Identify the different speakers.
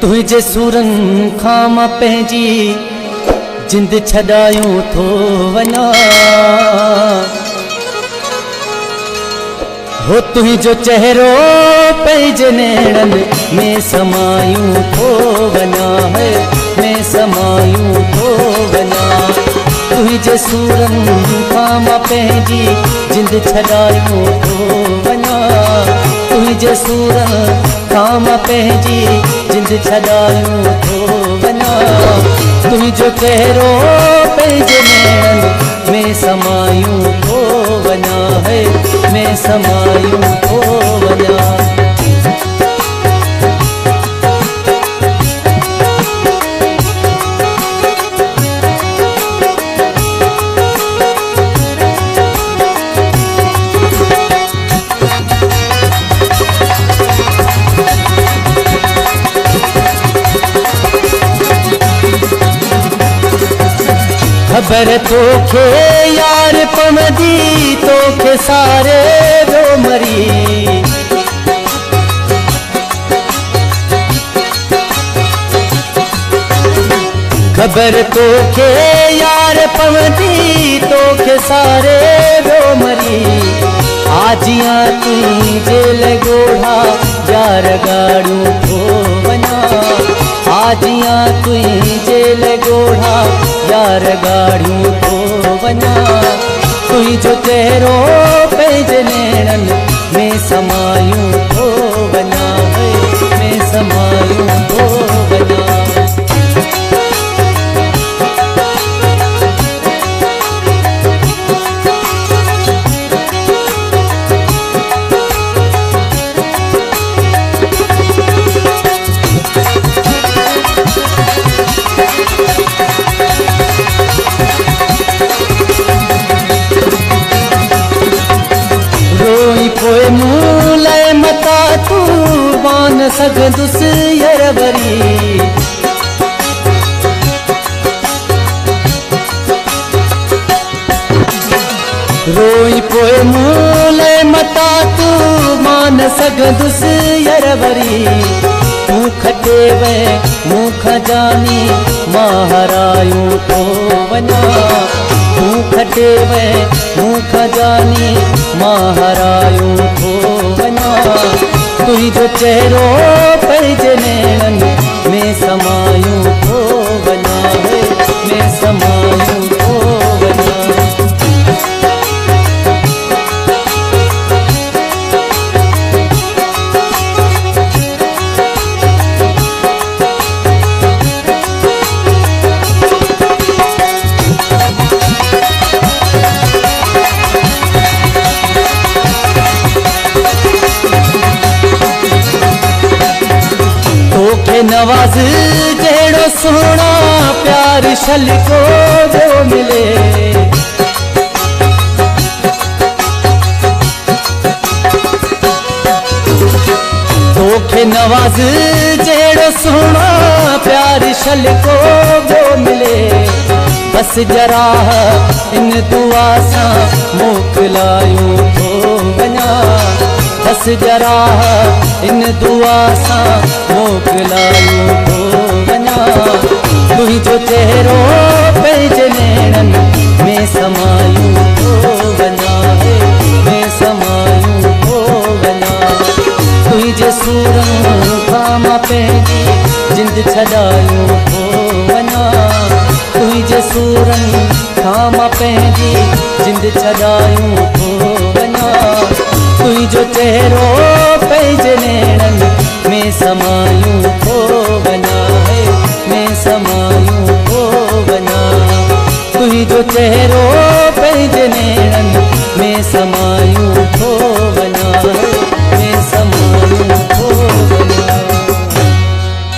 Speaker 1: तुझे सुरन खां मां पंहिंजी जिंद छॾायूं थो वञा हो तुझो चेहरो पंहिंजे नेणनि में समायूं थो वञा है में समायूं थो वञा तुझे सुरन खां मां पंहिंजी जिंद छॾायूं थो वञा तुझे सुरन खां मां पंहिंजी जिंद छॾायूं थो वञा तुझो चेहरो पंहिंजे नेणनि में समायूं थो वञा है में समायूं थो वञा खबर तोखे यार पवंदी तोखे सारे रो मरी खबर तोखे यार पवंदी तोखे सारे रो मरी आजिया तुझे लगोड़ा यार गाड़ू थो वञा आजिया तुझे लगोड़ा यार गाड़ियूं थो वञा तुझो चेहरो पंहिंजे नेणनि में समायूं थो वञा में समायूं थो वञा पोइ मूं लाइ मता तूं वान सघंदुसि यरवरी रोई पोइ मूं लाइ मता तूं मान सघंदुसि यरवरी तूं खटे वे मूं खां जानी मां हरायूं थो वञा तूं खटे वे मूं खां जानी मां हरायूं थो वञा तुझो चेहरो पंहिंजे नेणनि में समायूं थो वञा में समायूं थो वञा नवाज़ जहिड़ो सोना प्यार शलको जो मिले तोखे नवाज़ जहिड़ो सोना प्यार शलको जो मिले बस जरा इन दुआ सां मोकिलायूं थो वञा बस जरा इन दुआ सां मोकिलायूं थो वञा तुझो चेहरो पंहिंजे नेणनि में समायूं थो वञा में समायूं थो वञा तुझे सुरन खां मां पंहिंजी जिंद छॾायूं थो वञा तुझे सुरन खां मां पंहिंजी जिंद छॾायूं थो वञा तुझो चेहरो पंहिंजे नेणनि में समायूं थो वञा में समायूं थो वञा तुझो चेहरो पंहिंजे नेणनि में समायूं